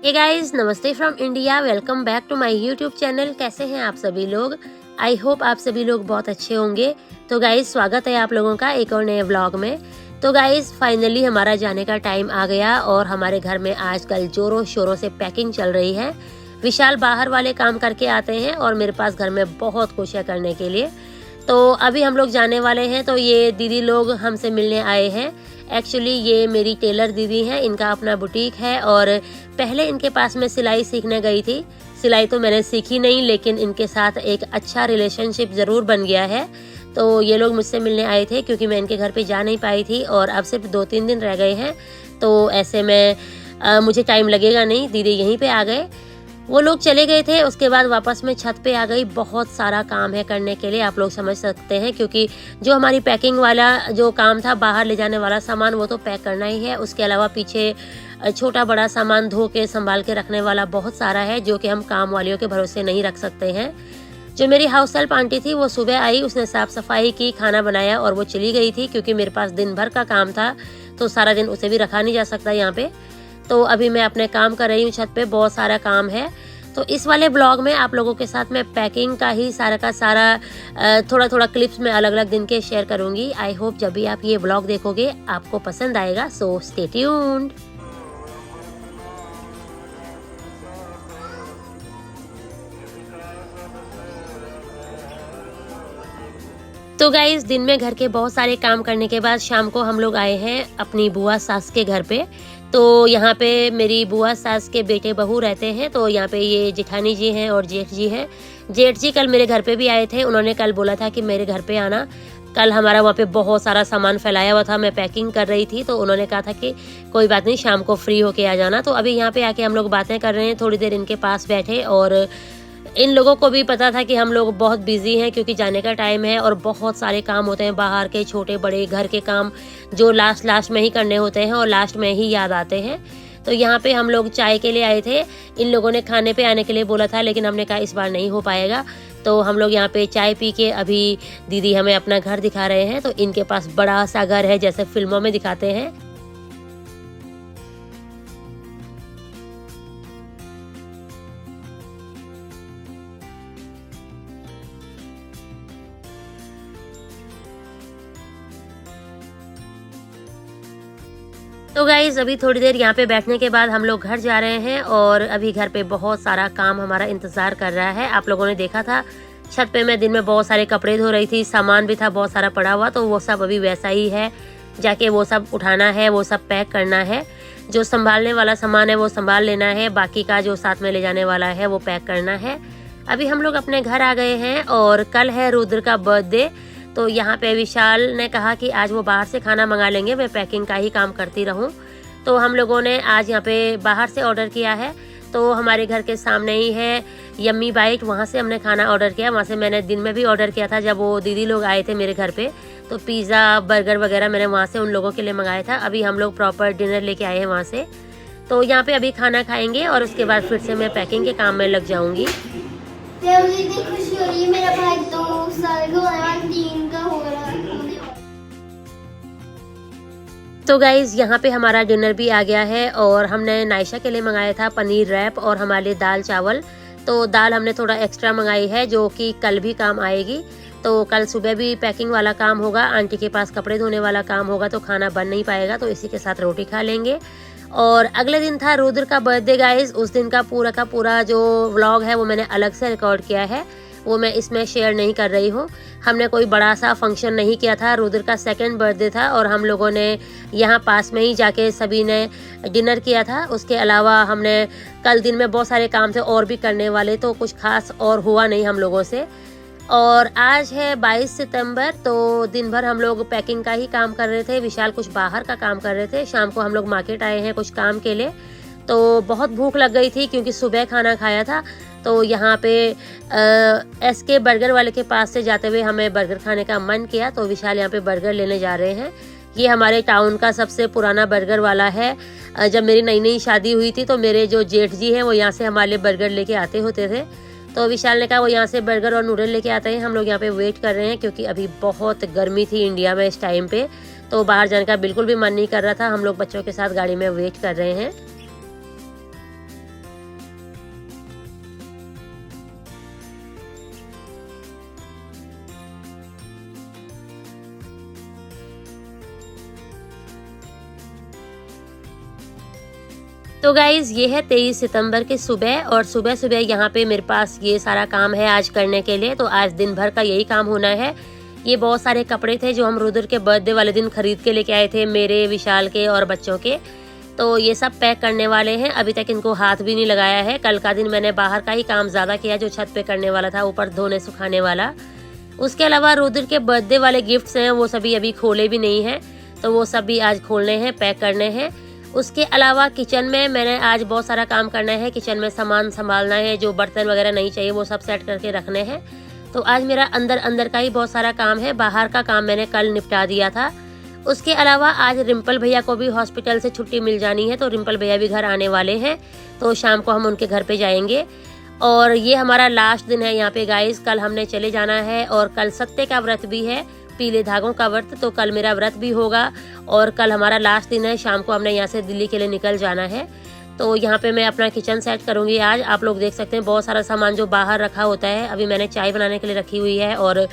हे guys, नमस्ते from India. Welcome back to my YouTube channel. कैसे हैं आप सभी लोग? आई होप आप सभी लोग बहुत अच्छे होंगे। तो गाइस, स्वागत है आप लोगों का एक और नए व्लॉग में। तो गाइस, फाइनली हमारा जाने का टाइम आ गया और हमारे घर में आजकल जोरों शोरों से पैकिंग चल रही है। विशाल बाहर वाले काम करके आते हैं और मेरे पास घर में बहुत कुछ है करने के लिए। तो अभी हम लोग जाने वाले हैं। तो ये दीदी लोग हमसे मिलने आए हैं। एक्चुअली ये मेरी टेलर दीदी हैं, इनका अपना बुटीक है और पहले इनके पास मैं सिलाई सीखने गई थी। सिलाई तो मैंने सीखी नहीं, लेकिन इनके साथ एक अच्छा रिलेशनशिप ज़रूर बन गया है। तो ये लोग मुझसे मिलने आए थे क्योंकि मैं इनके घर पे जा नहीं पाई थी और अब सिर्फ 2-3 दिन रह गए हैं। तो ऐसे में मुझे टाइम लगेगा नहीं, दीदी यहीं पे आ गए। वो लोग चले गए थे, उसके बाद वापस मैं छत पे आ गई। बहुत सारा काम है करने के लिए, आप लोग समझ सकते हैं, क्योंकि जो हमारी पैकिंग वाला जो काम था, बाहर ले जाने वाला सामान, वो तो पैक करना ही है। उसके अलावा पीछे छोटा बड़ा सामान धो के संभाल के रखने वाला बहुत सारा है, जो कि हम काम वालियों के भरोसे नहीं रख सकते हैं। जो मेरी हाउस हेल्प आंटी थी, वो सुबह आई, उसने साफ सफाई की, खाना बनाया और वो चली गई थी, क्योंकि मेरे पास दिन भर का काम था। तो सारा दिन उसे भी रखा नहीं जा सकता यहाँ पे। तो अभी मैं अपने काम कर रही हूँ छत पे, बहुत सारा काम है। तो इस वाले ब्लॉग में आप लोगों के साथ मैं पैकिंग का ही सारा का सारा थोड़ा थोड़ा क्लिप्स में अलग अलग दिन के शेयर करूंगी। आई होप जब भी आप ये ब्लॉग देखोगे आपको पसंद आएगा। So stay tuned. तो गाइस, दिन में घर के बहुत सारे काम करने के बाद शाम को हम लोग आए हैं अपनी बुआ सास के घर पे। तो यहाँ पे मेरी बुआ सास के बेटे बहू रहते हैं। तो यहाँ पे ये जेठानी जी हैं और जेठ जी हैं। जेठ जी कल मेरे घर पे भी आए थे। उन्होंने कल बोला था कि मेरे घर पे आना। कल हमारा वहाँ पे बहुत सारा सामान फैलाया हुआ था, मैं पैकिंग कर रही थी। तो उन्होंने कहा था कि कोई बात नहीं, शाम को फ्री होके आ जाना। तो अभी यहाँ पे आके हम लोग बातें कर रहे हैं, थोड़ी देर इनके पास बैठे। और इन लोगों को भी पता था कि हम लोग बहुत बिजी हैं, क्योंकि जाने का टाइम है और बहुत सारे काम होते हैं बाहर के, छोटे बड़े घर के काम, जो लास्ट में ही करने होते हैं और लास्ट में ही याद आते हैं। तो यहाँ पे हम लोग चाय के लिए आए थे। इन लोगों ने खाने पे आने के लिए बोला था, लेकिन हमने कहा इस बार नहीं हो पाएगा। तो हम लोग यहाँ पे चाय पी के अभी दीदी हमें अपना घर दिखा रहे हैं। तो इनके पास बड़ा सा घर है, जैसे फिल्मों में दिखाते हैं। तो गाइज, अभी थोड़ी देर यहाँ पे बैठने के बाद हम लोग घर जा रहे हैं और अभी घर पे बहुत सारा काम हमारा इंतजार कर रहा है। आप लोगों ने देखा था छत पे मैं दिन में बहुत सारे कपड़े धो रही थी, सामान भी था बहुत सारा पड़ा हुआ। तो वो सब अभी वैसा ही है, जाके वो सब उठाना है, वो सब पैक करना है। जो संभालने वाला सामान है वो संभाल लेना है, बाकी का जो साथ में ले जाने वाला है वो पैक करना है। अभी हम लोग अपने घर आ गए हैं और कल है रुद्र का बर्थडे। तो यहाँ पे विशाल ने कहा कि आज वो बाहर से खाना मंगा लेंगे, मैं पैकिंग का ही काम करती रहूँ। तो हम लोगों ने आज यहाँ पे बाहर से ऑर्डर किया है। तो हमारे घर के सामने ही है यम्मी बाइट, वहाँ से हमने खाना ऑर्डर किया। वहाँ से मैंने दिन में भी ऑर्डर किया था जब वो दीदी लोग आए थे मेरे घर पे। तो पिज़्ज़ा बर्गर वगैरह मैंने वहाँ से उन लोगों के लिए मंगाया था। अभी हम लोग प्रॉपर डिनर लेके आए हैं वहाँ से। तो यहाँ पे अभी खाना खाएंगे और उसके बाद फिर से मैं पैकिंग के काम में लग जाऊँगी। मुझे इतनी खुशी हो रही है, मेरा भाई 2 साल का होने वाला, 3 का हो रहा है। तो गाइज, यहाँ पे हमारा डिनर भी आ गया है और हमने नायशा के लिए मंगाया था पनीर रैप और हमारे लिए दाल चावल। तो दाल हमने थोड़ा एक्स्ट्रा मंगाई है, जो कि कल भी काम आएगी। तो कल सुबह भी पैकिंग वाला काम होगा, आंटी के पास कपड़े धोने वाला काम होगा, तो खाना बन नहीं पाएगा। तो इसी के साथ रोटी खा लेंगे। और अगले दिन था रुद्र का बर्थडे गाइज। उस दिन का पूरा जो व्लॉग है वो मैंने अलग से रिकॉर्ड किया है, वो मैं इसमें शेयर नहीं कर रही हूँ। हमने कोई बड़ा सा फंक्शन नहीं किया था, रुद्र का 2nd बर्थडे था और हम लोगों ने यहाँ पास में ही जाके सभी ने डिनर किया था। उसके अलावा हमने कल दिन में बहुत सारे काम थे और भी करने वाले, तो कुछ खास और हुआ नहीं हम लोगों से। और आज है 22 सितंबर। तो दिन भर हम लोग पैकिंग का ही काम कर रहे थे, विशाल कुछ बाहर का काम कर रहे थे। शाम को हम लोग मार्केट आए हैं कुछ काम के लिए। तो बहुत भूख लग गई थी क्योंकि सुबह खाना खाया था। तो यहाँ पे SK बर्गर वाले के पास से जाते हुए हमें बर्गर खाने का मन किया। तो विशाल यहाँ पे बर्गर लेने जा रहे हैं। ये हमारे टाउन का सबसे पुराना बर्गर वाला है। जब मेरी नई नई शादी हुई थी तो मेरे जो जेठ जी हैं वो यहाँ से हमारे लिए बर्गर लेके आते होते थे। तो विशाल ने कहा वो यहाँ से बर्गर और नूडल लेके आते हैं। हम लोग यहाँ पे वेट कर रहे हैं क्योंकि अभी बहुत गर्मी थी इंडिया में इस टाइम पे। तो बाहर जाने का बिल्कुल भी मन नहीं कर रहा था। हम लोग बच्चों के साथ गाड़ी में वेट कर रहे हैं। तो गाइज़ ये है 23 सितंबर की सुबह और सुबह सुबह यहाँ पे मेरे पास ये सारा काम है आज करने के लिए। तो आज दिन भर का यही काम होना है। ये बहुत सारे कपड़े थे जो हम रुद्र के बर्थडे वाले दिन खरीद के लेके आए थे, मेरे, विशाल के और बच्चों के। तो ये सब पैक करने वाले हैं। अभी तक इनको हाथ भी नहीं लगाया है। कल का दिन मैंने बाहर का ही काम ज़्यादा किया जो छत पे करने वाला था, ऊपर धोने सुखाने वाला। उसके अलावा रुद्र के बर्थडे वाले गिफ्ट्स हैं वो सभी अभी खोले भी नहीं हैं, तो वो सब भी आज खोलने हैं, पैक करने हैं। उसके अलावा किचन में मैंने आज बहुत सारा काम करना है। किचन में सामान संभालना है, जो बर्तन वगैरह नहीं चाहिए वो सब सेट करके रखने हैं। तो आज मेरा अंदर का ही बहुत सारा काम है। बाहर का काम मैंने कल निपटा दिया था। उसके अलावा आज रिम्पल भैया को भी हॉस्पिटल से छुट्टी मिल जानी है, तो रिम्पल भैया भी घर आने वाले हैं। तो शाम को हम उनके घर पे जाएंगे और ये हमारा लास्ट दिन है यहाँ पे गाइस। कल हमने चले जाना है और कल सत्य का व्रत भी है, पीले धागों का व्रत। तो कल मेरा व्रत भी होगा और कल हमारा लास्ट दिन है। शाम को हमने यहाँ से दिल्ली के लिए निकल जाना है। तो यहाँ पे मैं अपना किचन सेट करूँगी आज। आप लोग देख सकते हैं बहुत सारा सामान जो बाहर रखा होता है अभी मैंने चाय बनाने के लिए रखी हुई है, और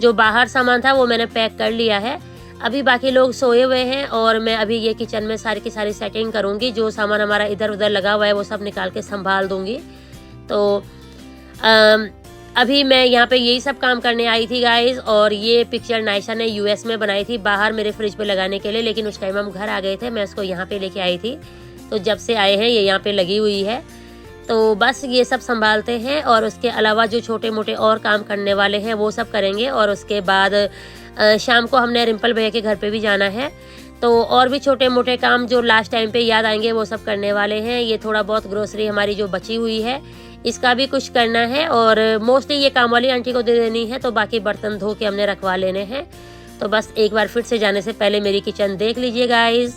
जो बाहर सामान था वो मैंने पैक कर लिया है। अभी बाकी लोग सोए हुए हैं और मैं अभी ये किचन में सारी की सारी सेटिंग करूँगी। जो सामान हमारा इधर उधर लगा हुआ है वो सब निकाल के संभाल दूँगी। तो अभी मैं यहाँ पे यही सब काम करने आई थी गाइस। और ये पिक्चर नायशा ने यूएस में बनाई थी बाहर मेरे फ्रिज पे लगाने के लिए, लेकिन उस टाइम हम घर आ गए थे, मैं उसको यहाँ पे लेके आई थी। तो जब से आए हैं ये यहाँ पे लगी हुई है। तो बस ये सब संभालते हैं और उसके अलावा जो छोटे मोटे और काम करने वाले हैं वो सब करेंगे। और उसके बाद शाम को हमने रिम्पल भैया के घर पे भी जाना है। तो और भी छोटे मोटे काम जो लास्ट टाइम पे याद आएंगे वो सब करने वाले हैं। ये थोड़ा बहुत ग्रोसरी हमारी जो बची हुई है इसका भी कुछ करना है, और मोस्टली ये काम वाली आंटी को दे देनी है। तो बाकी बर्तन धो के हमने रखवा लेने हैं। तो बस एक बार फिर से जाने से पहले मेरी किचन देख लीजिए गाइज।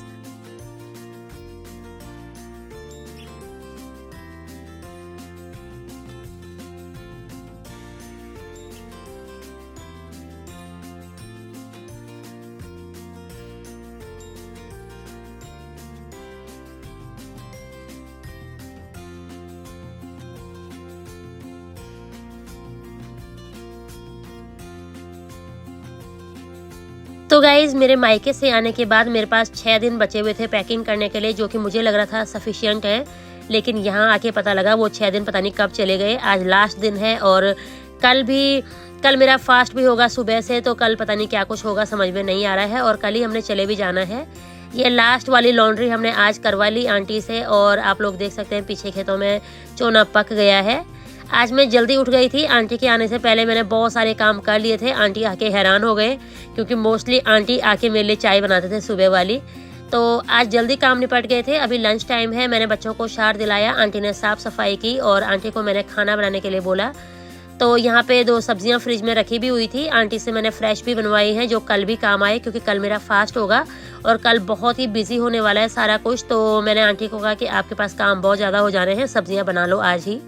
तो गाइज़ मेरे मायके से आने के बाद मेरे पास 6 दिन बचे हुए थे पैकिंग करने के लिए, जो कि मुझे लग रहा था सफिशिएंट है। लेकिन यहाँ आके पता लगा वो 6 दिन पता नहीं कब चले गए। आज लास्ट दिन है और कल मेरा फास्ट भी होगा सुबह से। तो कल पता नहीं क्या कुछ होगा, समझ में नहीं आ रहा है। और कल ही हमने चले भी जाना है। ये लास्ट वाली लॉन्ड्री हमने आज करवा ली आंटी से। और आप लोग देख सकते हैं पीछे खेतों में चोना पक गया है। आज मैं जल्दी उठ गई थी, आंटी के आने से पहले मैंने बहुत सारे काम कर लिए थे। आंटी आके हैरान हो गए क्योंकि मोस्टली आंटी आके मेरे लिए चाय बनाते थे सुबह वाली। तो आज जल्दी काम निपट गए थे। अभी लंच टाइम है, मैंने बच्चों को शार दिलाया, आंटी ने साफ सफाई की और आंटी को मैंने खाना बनाने के लिए बोला। तो यहाँ पे 2 सब्जियाँ फ्रिज में रखी भी हुई थी, आंटी से मैंने फ्रेश भी बनवाई हैं जो कल भी काम आए, क्योंकि कल मेरा फास्ट होगा और कल बहुत ही बिजी होने वाला है सारा कुछ। तो मैंने आंटी को कहा कि आपके पास काम बहुत ज़्यादा हो जा रहे हैं, सब्जियाँ बना लो आज ही।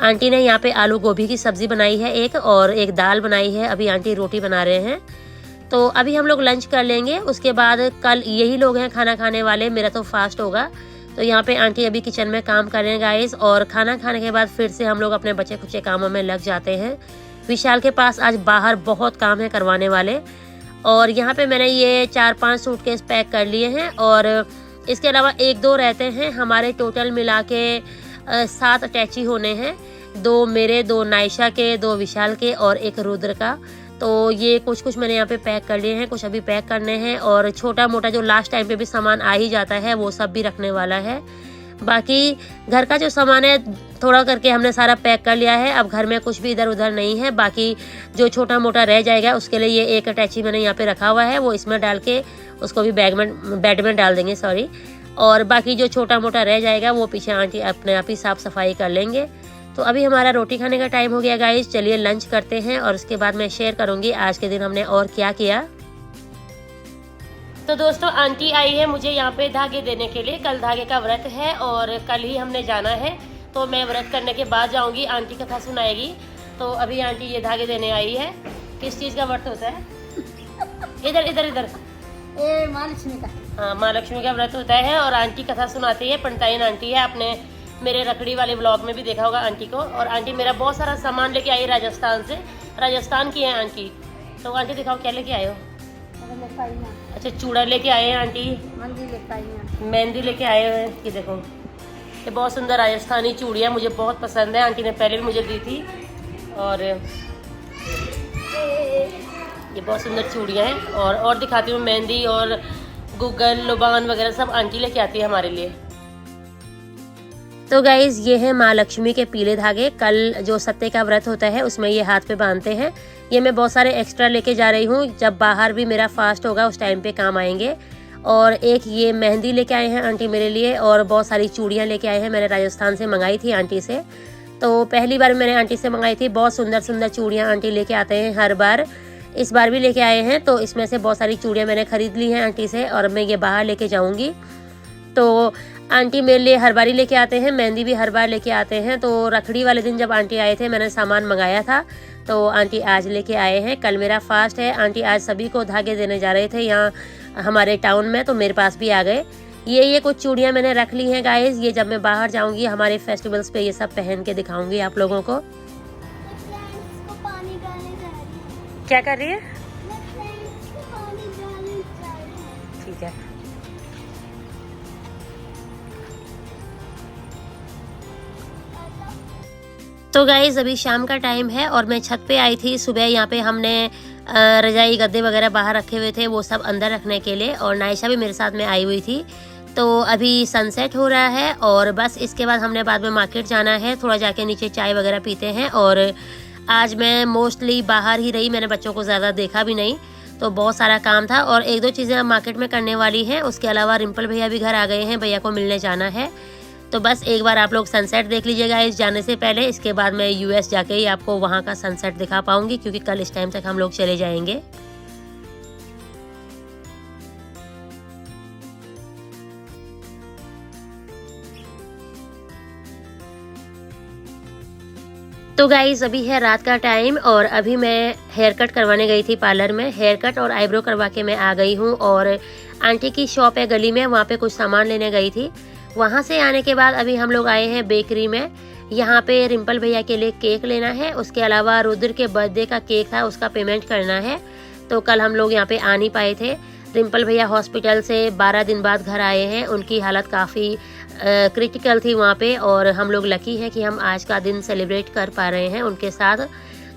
आंटी ने यहाँ पे आलू गोभी की सब्जी बनाई है एक, और एक दाल बनाई है। अभी आंटी रोटी बना रहे हैं। तो अभी हम लोग लंच कर लेंगे। उसके बाद कल यही लोग हैं खाना खाने वाले, मेरा तो फास्ट होगा। तो यहाँ पे आंटी अभी किचन में काम कर रहे हैं गाइस। और खाना खाने के बाद फिर से हम लोग अपने बचे खुचे कामों में लग जाते हैं। विशाल के पास आज बाहर बहुत काम है करवाने वाले। और यहाँ पे मैंने ये 4-5 सूटकेस पैक कर लिए हैं और इसके अलावा 1-2 रहते हैं। हमारे टोटल मिला के 7 अटैची होने हैं, 2 मेरे, 2 नायशा के, 2 विशाल के और 1 रुद्र का। तो ये कुछ मैंने यहाँ पे पैक कर लिए हैं, कुछ अभी पैक करने हैं। और छोटा मोटा जो लास्ट टाइम पे भी सामान आ ही जाता है वो सब भी रखने वाला है। बाकी घर का जो सामान है थोड़ा करके हमने सारा पैक कर लिया है। अब घर में कुछ भी इधर उधर नहीं है। बाकी जो छोटा मोटा रह जाएगा उसके लिए ये 1 अटैची मैंने यहाँ पे रखा हुआ है, वो इसमें डाल के उसको भी बेड में डाल देंगे, सॉरी। और बाकी जो छोटा मोटा रह जाएगा वो पीछे आंटी अपने आप ही साफ सफाई कर लेंगे। तो अभी हमारा रोटी खाने का टाइम हो गया गाइस। चलिए लंच करते हैं और उसके बाद मैं शेयर करूंगी आज के दिन हमने और क्या किया। तो दोस्तों आंटी आई है मुझे यहाँ पे धागे देने के लिए। कल धागे का व्रत है और कल ही हमने जाना है। तो मैं व्रत करने के बाद जाऊंगी, आंटी कथा सुनाएगी। तो अभी आंटी ये धागे देने आई है। किस चीज़ का व्रत होता है? इधर इधर इधर माँ लक्ष्मी का। हाँ, माँ लक्ष्मी का व्रत होता है और आंटी कथा सुनाती है। पंटाइन आंटी है, आपने मेरे रखड़ी वाले ब्लॉग में भी देखा होगा आंटी को। और आंटी मेरा बहुत सारा सामान लेके आई राजस्थान से, राजस्थान की है आंटी। तो आंटी दिखाओ क्या लेके आए हो? लेके आई हैं। अच्छा, चूड़ा लेके आए हैं आंटी, मेहंदी लेके आई हैं। मेहंदी लेके आए हुए हैं कि देखो। ये बहुत सुंदर राजस्थानी चूड़ियाँ मुझे बहुत पसंद है, आंटी ने पहले भी मुझे दी थी। और ये बहुत सुंदर चूड़ियाँ हैं। और दिखाती हूँ, मेहंदी और गूगल लुबान वगैरह सब आंटी लेके आती है हमारे लिए। तो गाइज ये है माँ लक्ष्मी के पीले धागे। कल जो सत्य का व्रत होता है उसमें ये हाथ पे बांधते हैं। ये मैं बहुत सारे एक्स्ट्रा लेके जा रही हूँ, जब बाहर भी मेरा फास्ट होगा उस टाइम पे काम आएंगे। और एक ये मेहंदी लेके आए हैं आंटी मेरे लिए, और बहुत सारी चूड़ियाँ लेके आए हैं, मैंने राजस्थान से मंगाई थी आंटी से। तो पहली बार मैंने आंटी से मंगाई थी। बहुत सुंदर सुंदर चूड़ियाँ आंटी लेके आते हैं हर बार, इस बार भी लेके आए हैं। तो इसमें से बहुत सारी चूड़ियाँ मैंने खरीद ली हैं आंटी से, और मैं ये बाहर लेके जाऊँगी। तो आंटी मेरे लिए हर बार ही लेके आते हैं, मेहंदी भी हर बार लेके आते हैं। तो रखड़ी वाले दिन जब आंटी आए थे मैंने सामान मंगाया था, तो आंटी आज लेके आए हैं। कल मेरा फास्ट है, आंटी आज सभी को धागे देने जा रहे थे यहाँ हमारे टाउन में, तो मेरे पास भी आ गए। ये कुछ चूड़ियाँ मैंने रख ली हैं गाइज, ये जब मैं बाहर जाऊँगी हमारे फेस्टिवल्स पे ये सब पहन के दिखाऊँगी आप लोगों को। क्या कर रही है? ठीक है। तो गाइज अभी शाम का टाइम है और मैं छत पे आई थी। सुबह यहाँ पे हमने रजाई गद्दे वगैरह बाहर रखे हुए थे, वो सब अंदर रखने के लिए, और नायशा भी मेरे साथ में आई हुई थी। तो अभी सनसेट हो रहा है और बस इसके बाद हमने बाद में मार्केट जाना है, थोड़ा जाके नीचे चाय वगैरह पीते हैं। और आज मैं मोस्टली बाहर ही रही, मैंने बच्चों को ज़्यादा देखा भी नहीं, तो बहुत सारा काम था और एक दो चीज़ें मार्केट में करने वाली हैं। उसके अलावा रिम्पल भैया भी घर आ गए हैं, भैया को मिलने जाना है। तो बस एक बार आप लोग सनसेट देख लीजिएगा इस जाने से पहले, इसके बाद मैं यूएस जाके ही आपको वहाँ का सनसेट दिखा पाऊँगी, क्योंकि कल इस टाइम तक हम लोग चले जाएंगे। तो गाइज अभी है रात का टाइम और अभी मैं हेयर कट करवाने गई थी पार्लर में। हेयर कट और आईब्रो करवा के मैं आ गई हूँ, और आंटी की शॉप है गली में, वहाँ पे कुछ सामान लेने गई थी। वहाँ से आने के बाद अभी हम लोग आए हैं बेकरी में। यहाँ पे रिम्पल भैया के लिए केक लेना है, उसके अलावा रुद्र के बर्थडे का केक था, उसका पेमेंट करना है। तो कल हम लोग यहाँ पे आ नहीं पाए थे। रिम्पल भैया हॉस्पिटल से 12 दिन बाद घर आए हैं, उनकी हालत काफ़ी क्रिटिकल थी वहाँ पे, और हम लोग लकी हैं कि हम आज का दिन सेलिब्रेट कर पा रहे हैं उनके साथ।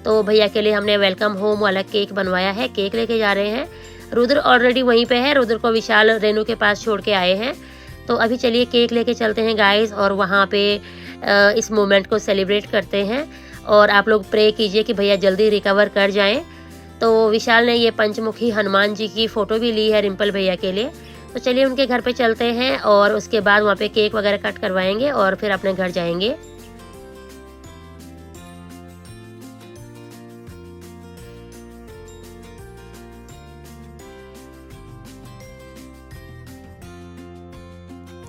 तो भैया के लिए हमने वेलकम होम वाला केक बनवाया है, केक लेके जा रहे हैं। रुद्र ऑलरेडी वहीं पे है, रुद्र को विशाल रेनू के पास छोड़ के आए हैं। तो अभी चलिए केक लेके चलते हैं गाइस, और वहाँ पे इस मोमेंट को सेलिब्रेट करते हैं। और आप लोग प्रे कीजिए कि भैया जल्दी रिकवर कर जाएं। तो विशाल ने ये पंचमुखी हनुमान जी की फ़ोटो भी ली है रिम्पल भैया के लिए। तो चलिए उनके घर पे चलते हैं और उसके बाद वहाँ पे केक वगैरह कट करवाएंगे और फिर अपने घर जाएंगे।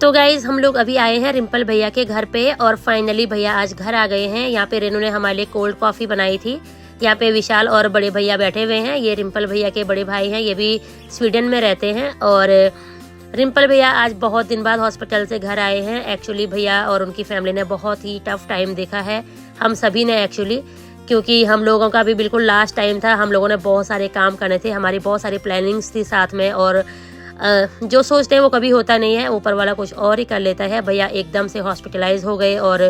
तो गाइज हम लोग अभी आए हैं रिम्पल भैया के घर पे, और फाइनली भैया आज घर आ गए हैं। यहाँ पे रेनू ने हमारे लिए कोल्ड कॉफ़ी बनाई थी। यहाँ पे विशाल और बड़े भैया बैठे हुए हैं, ये रिम्पल भैया के बड़े भाई हैं, ये भी स्वीडन में रहते हैं। और रिम्पल भैया आज बहुत दिन बाद हॉस्पिटल से घर आए हैं। एक्चुअली भैया और उनकी फैमिली ने बहुत ही टफ टाइम देखा है, हम सभी ने एक्चुअली, क्योंकि हम लोगों का भी बिल्कुल लास्ट टाइम था। हम लोगों ने बहुत सारे काम करने थे, हमारी बहुत सारी प्लानिंग्स थी साथ में, और जो सोचते हैं वो कभी होता नहीं है, ऊपर वाला कुछ और ही कर लेता है। भैया एकदम से हॉस्पिटलाइज हो गए और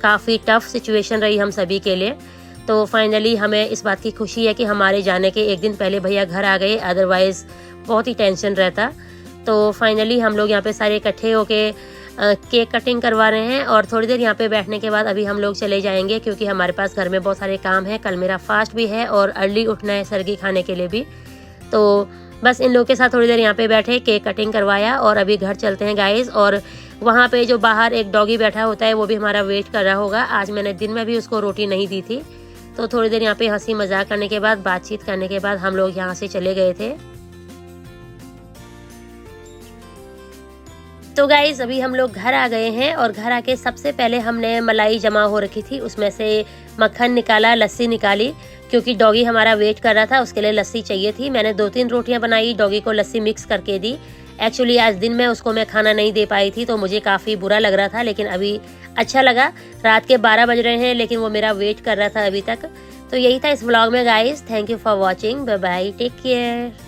काफ़ी टफ सिचुएशन रही हम सभी के लिए। तो फाइनली हमें इस बात की खुशी है कि हमारे जाने के एक दिन पहले भैया घर आ गए, अदरवाइज़ बहुत ही टेंशन रहता। तो फाइनली हम लोग यहाँ पे सारे इकट्ठे होके केक कटिंग करवा रहे हैं, और थोड़ी देर यहाँ पे बैठने के बाद अभी हम लोग चले जाएंगे, क्योंकि हमारे पास घर में बहुत सारे काम हैं। कल मेरा फास्ट भी है और अर्ली उठना है सरगी खाने के लिए भी। तो बस इन लोगों के साथ थोड़ी देर यहाँ पे बैठे, केक कटिंग करवाया, और अभी घर चलते हैं गाइज। और वहाँ पे जो बाहर एक डॉगी बैठा होता है वो भी हमारा वेट कर रहा होगा। आज मैंने दिन में भी उसको रोटी नहीं दी थी। तो थोड़ी देर यहाँ पे हंसी मजाक करने के बाद, बातचीत करने के बाद हम लोग यहाँ से चले गए थे। तो गाइज अभी हम लोग घर आ गए हैं, और घर आके सबसे पहले हमने मलाई जमा हो रखी थी, उसमें से मक्खन निकाला, लस्सी निकाली, क्योंकि डॉगी हमारा वेट कर रहा था, उसके लिए लस्सी चाहिए थी। मैंने 2-3 रोटियां बनाई, डॉगी को लस्सी मिक्स करके दी। एक्चुअली आज दिन में उसको मैं खाना नहीं दे पाई थी, तो मुझे काफ़ी बुरा लग रहा था, लेकिन अभी अच्छा लगा। रात के 12 बज रहे हैं, लेकिन वो मेरा वेट कर रहा था अभी तक। तो यही था इस व्लॉग में guys. Thank you for watching, bye bye, take care.